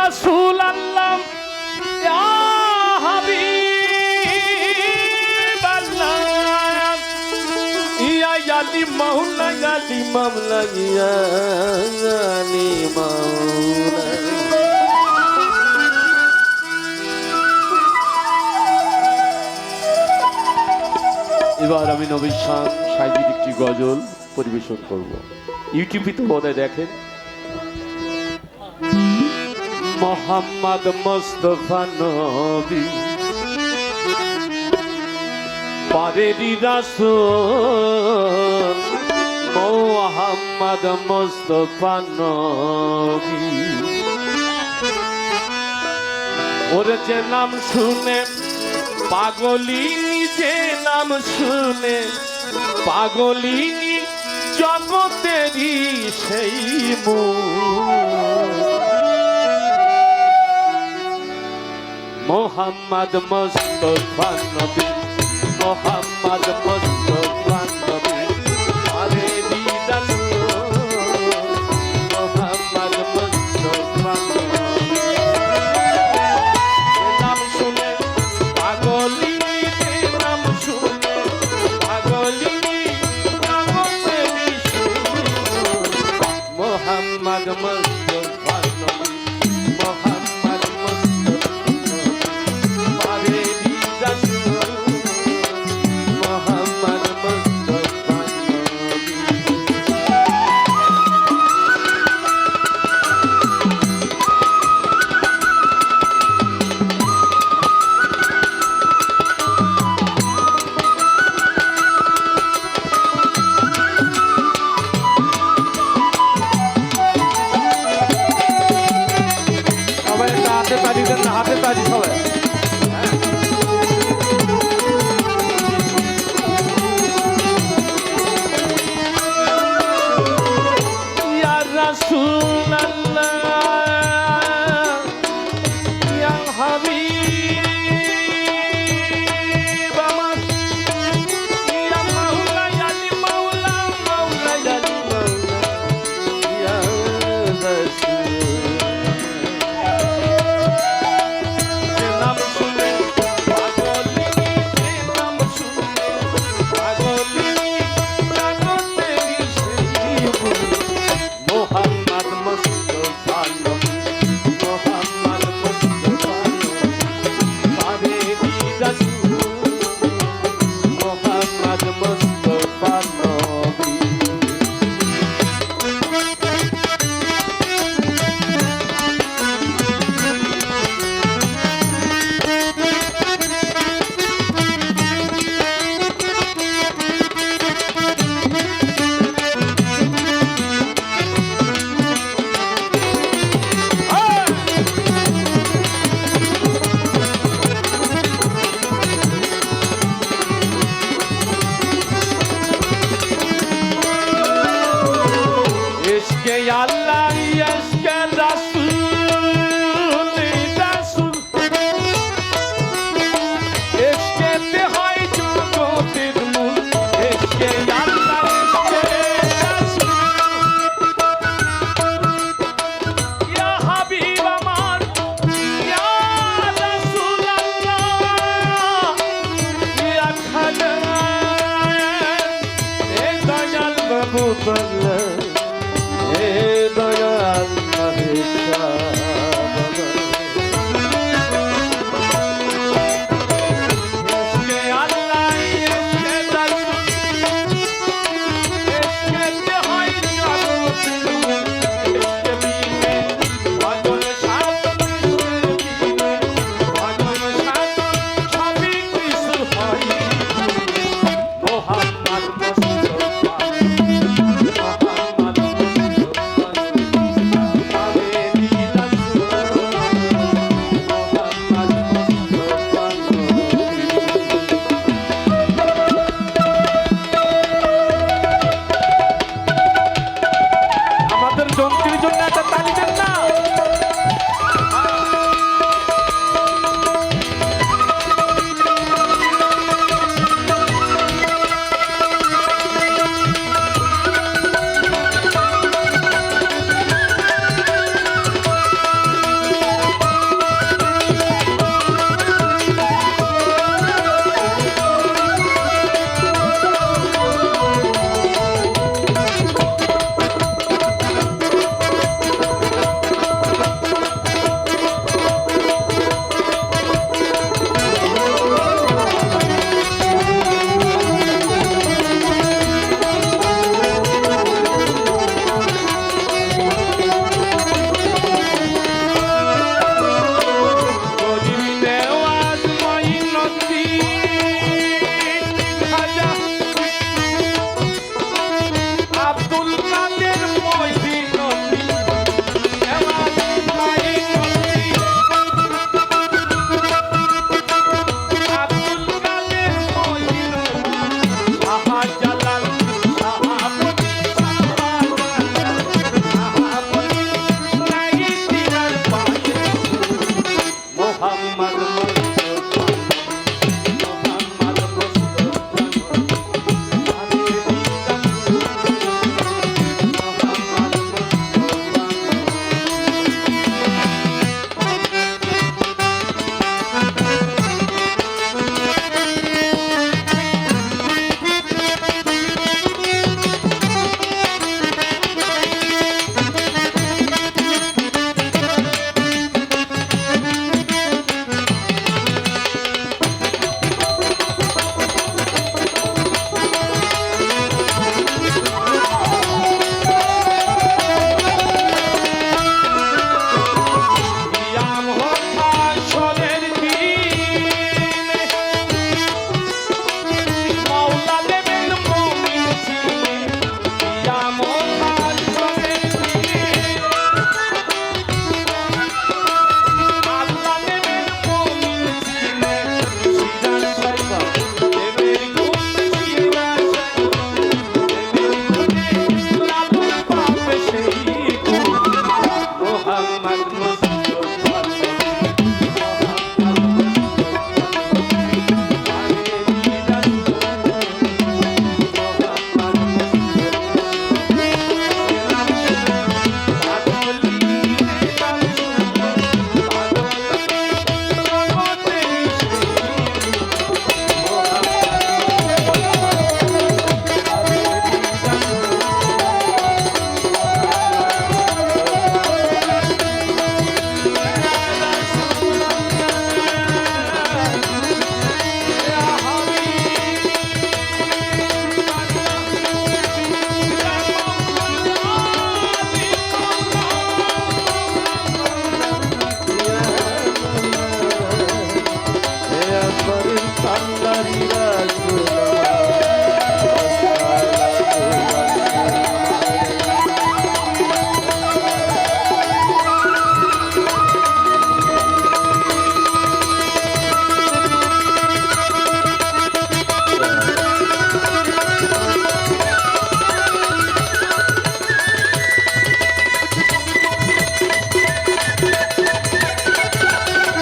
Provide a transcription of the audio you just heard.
রাসূল আল্লাহ ইয়া হাবিব আল্লাহ ইয়া আলী মাওলা আলী মাওলা ইয়া আলী মাওলা। এবার আমি নবীর শান সাহিত্যিক একটি গজল পরিবেশন করব। ইউটিউবে তো বোধহয় দেখেন। মোহাম্মদ মুস্তাফা নবী পারেরি রাসূল মোহাম্মদ মুস্তাফা নবী ওর যে নাম শুনে পাগলিনী যে নাম শুনে পাগলিনী জগতেরই সেই মোহাম্মদ মুস্তাফা নবী মোহাম্মদ মুস্তাফা নবী পারেরি রাসূল মোহাম্মদ মুস্তাফা নবী নাম শুনে পাগলিনী নাম শুনে পাগলিনী জগতেরই সেই মোহাম্মদ মুস্তাফা নবী মোহাম্মদ হাতে তালি সবাই। ইয়া রাসূলুল্লাহ ইয়া হাবিব আমার ইয়া মাওলা আলী মাওলা মাওলা আলী মাওলা ইয়া রাসূল আল্লাহ ইশকে রাসূল রাসূল ইশকেতে হয় জগতের মূল ইশকে আল্লাহ ইশকে রাসূল ইয়া হাবিব আমার ইয়া রাসূল আল্লাহ ইয়া খালা এ দয়াল বাবু